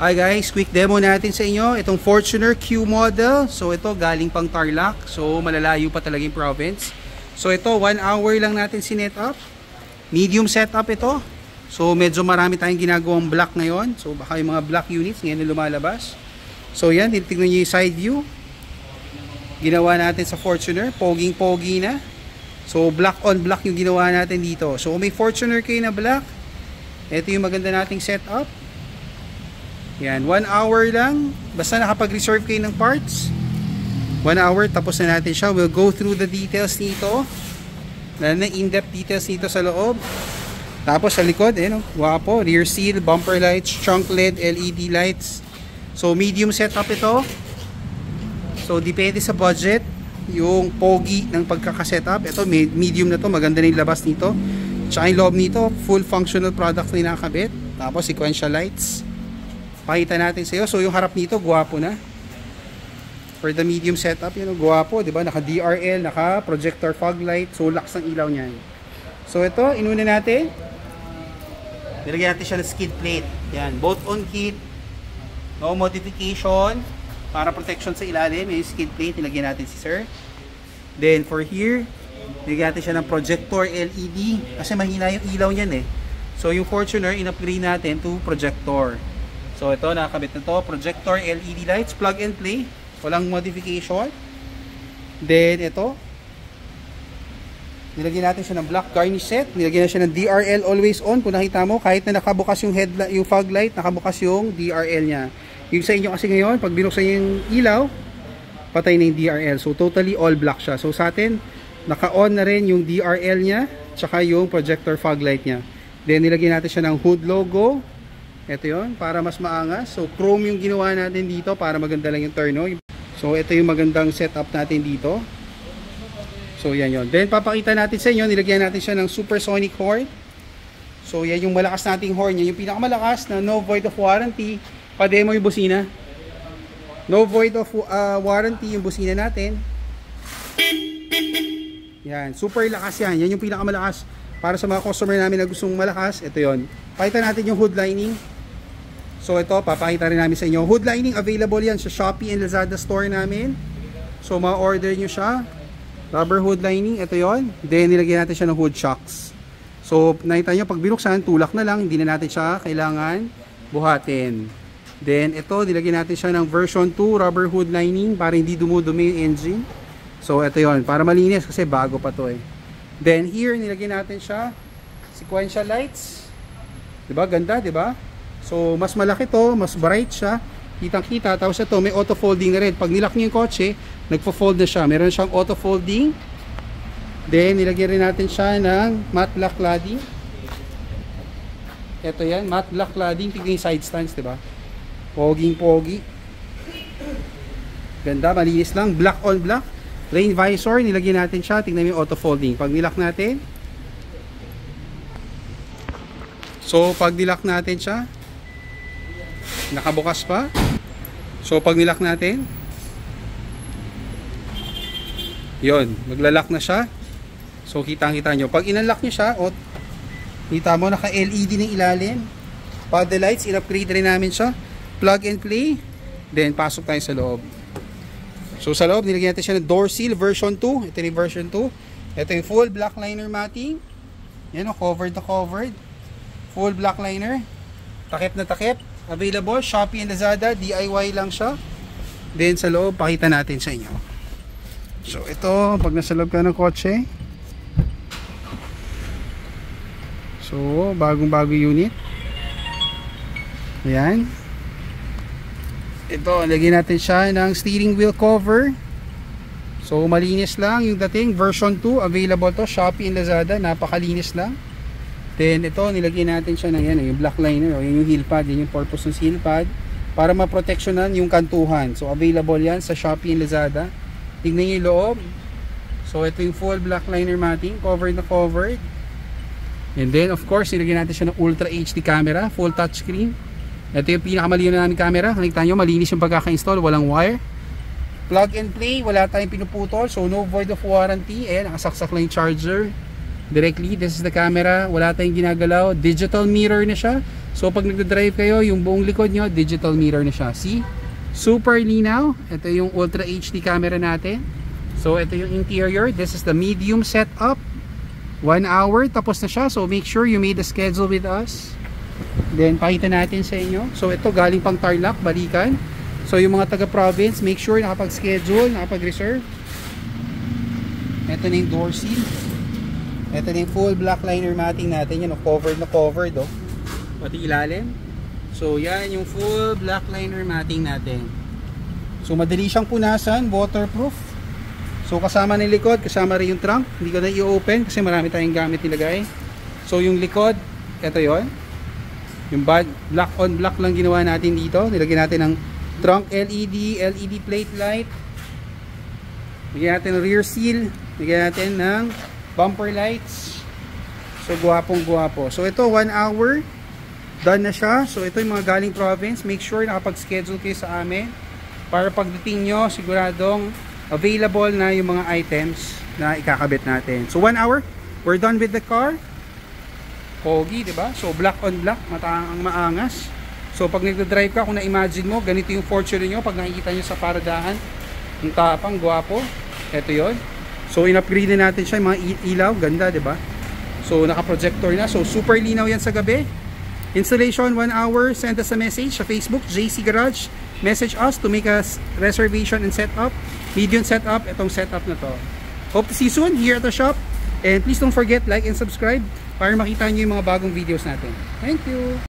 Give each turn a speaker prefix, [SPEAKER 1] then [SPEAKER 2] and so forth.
[SPEAKER 1] Hi guys, quick demo natin sa inyo itong Fortuner Q model. So ito galing pang Tarlac, so malalayo pa talaga yung province. So ito 1 hour lang natin sinet up. Medium setup ito. So medyo marami tayong ginagawang block ngayon. So baka yung mga block units ngayon na lumalabas. So yan, titignan nyo yung side view. Ginawa natin sa Fortuner, poging-pogi na. So block on block yung ginawa natin dito. So kung may Fortuner kayo na block, ito yung maganda nating setup. Yan, 1 hour lang. Basta nakapag-reserve kayo ng parts. 1 hour, tapos na natin siya. We'll go through the details nito. Na in-depth details nito sa loob. Tapos sa likod, no? Wapo. Rear seal, bumper lights, trunk LED, LED lights. So medium setup ito. So depende sa budget yung pogi ng pagkakasetup. Ito medium na to, maganda na yung labas nito. Tsaka yung loob nito, full functional product na nakakabit. Tapos sequential lights. Pakita natin sa iyo. So yung harap nito, guwapo na. For the medium setup, yun, guwapo, 'di ba? Naka DRL, naka projector fog light. So lakas ng ilaw niyan. So ito, inuna natin. Nilagyan natin siya ng skid plate. Yan, both on kit. No modification para protection sa ilalim. Yung skid plate, nilagyan natin si sir. Then for here, nilagyan natin siya ng projector LED kasi mahina yung ilaw niyan eh. So yung Fortuner, in-upgrade natin to projector. So ito, nakakabit na to, projector LED lights, plug and play, walang modification. Then ito, nilagyan natin siya ng black garnish set, nilagyan na siya ng DRL always on. Kung nakita mo, kahit na nakabukas yung headlight, yung fog light, nakabukas yung DRL niya. Yung sa inyo kasi ngayon, pag binuksan yung ilaw, patay na yung DRL. So totally all black siya. So sa atin, naka-on na rin yung DRL niya, tsaka yung projector fog light niya. Then nilagyan natin siya ng hood logo. Ito yun, para mas maangas. So chrome yung ginawa natin dito para maganda lang yung turn. No? So ito yung magandang setup natin dito. So yan yun. Then papakita natin sa inyo, nilagyan natin siya ng supersonic horn. So yan yung malakas nating horn. Yan yung pinakamalakas na no void of warranty. Pa-demo yung busina. No void of warranty yung busina natin. Yan, super lakas yan. Yan yung pinakamalakas. Para sa mga customer namin na gustong malakas, ito yon. Pakita natin yung hood lining. So ito, papakita rin namin sa inyo. Hood lining, available yan sa Shopee and Lazada store namin. So ma-order nyo siya. Rubber hood lining, ito yon. Then nilagyan natin siya ng hood shocks. So nakita nyo, pag binuksan, tulak na lang. Hindi na natin siya kailangan buhatin. Then ito, nilagyan natin siya ng version 2 rubber hood lining para hindi dumudumi yung engine. So ito yon, para malinis kasi bago pa to eh. Then here, nilagyan natin siya sequential lights. Diba? Ganda, diba? So mas malaki to, mas bright siya. Kitang-kita. Tapos ito, may auto folding na rin. Pag nilak niyo yung kotse, nagpo-fold na siya. Meron siyang auto folding. Then nilagyan rin natin siya ng matte black cladding. Ito yan, matte black cladding. Tignan yung side stands, diba? Poging-pogi. Ganda, malinis lang. Black on black. Rain visor, nilagyan natin siya. Tingnan mo yung auto folding. Pag nilak natin. So, pag nilak natin siya, nakabukas pa. So, pag nilak natin, yon, maglalak na siya. So, kitang-kita nyo. Pag inunlock nyo siya, o, kita mo, naka-LED ng ilalim. Paddle lights, in-upgrade rin namin siya. Plug and play. Then, pasok tayo sa loob. So sa loob, nilagyan natin siya ng door seal version 2. Ito yung version 2. Ito yung full black liner matting. Yan o, covered na covered. Full black liner. Takip na takip. Available, Shopee and Lazada. DIY lang siya. Then sa loob, pakita natin sa inyo. So ito, pag nasa loob ka ng kotse. So, bagong-bago unit. Ayan. Ito, lagyan natin siya ng steering wheel cover. So, malinis lang yung dating. Version 2, available to. Shopee and Lazada. Napakalinis lang. Then, ito, nilagyan natin siya ng yan, yung black liner. O, yun yung heel pad. Yun yung purpose ng heel pad. Para maproteksyonan yung kantuhan. So, available yan sa Shopee and Lazada. Tignan nyo yung loob. So, ito yung full black liner matting. Covered na covered. And then, of course, nilagyan natin siya ng Ultra HD camera. Full touchscreen. Ito yung pinakamalinis na namin camera. Nakikita nyo, malinis yung pagkaka-install. Walang wire. Plug and play. Wala tayong pinuputol. So, no void of warranty. Ayan, nakasaksak lang yung charger. Directly, this is the camera. Wala tayong ginagalaw. Digital mirror na siya. So pag nagdadrive kayo, yung buong likod nyo, digital mirror na siya. See? Super linaw. Ito yung Ultra HD camera natin. So ito yung interior. This is the medium setup. 1 hour, tapos na siya. So make sure you made a schedule with us. Then pakita natin sa inyo. So ito galing pang Tarlac, balikan. So yung mga taga-province, make sure nakapag-schedule, nakapag-reserve. Ito na yung door seal. Ito na yung full black liner matting natin. Yan, covered na covered. Oh. Pati ilalim. So yan yung full black liner matting natin. So madali siyang punasan, waterproof. So kasama ng likod, kasama rin yung trunk. Hindi ko na i-open kasi marami tayong gamit nilagay. So yung likod, ito yon. Yung black on black lang ginawa natin dito. Nilagyan natin ng trunk LED, LED plate light. Nilagyan natin ng rear seal. Nilagyan natin ng bumper lights. So guwapong guwapo. So ito 1 hour. Done na siya. So ito yung mga galing province. Make sure nakapag-schedule kayo sa amin para pagdating nyo siguradong available na yung mga items na ikakabit natin. So 1 hour, we're done with the car. Pogi, diba? So black on black, mataang maangas. So pag nagdadrive ka, kung na-imagine mo, ganito yung Fortuner nyo pag nakikita nyo sa paradahan. Yung tapang, guwapo. Ito yon. So in-upgrade na natin siya, yung mga ilaw, ganda, diba? So naka-projector na. So super linaw yan sa gabi. Installation 1 hour. Send us a message sa Facebook, JC Garage. Message us to make a reservation and set up. Medium setup, itong setup na to. Hope to see you soon here at the shop. And please don't forget, like and subscribe para makita nyo yung mga bagong videos natin. Thank you!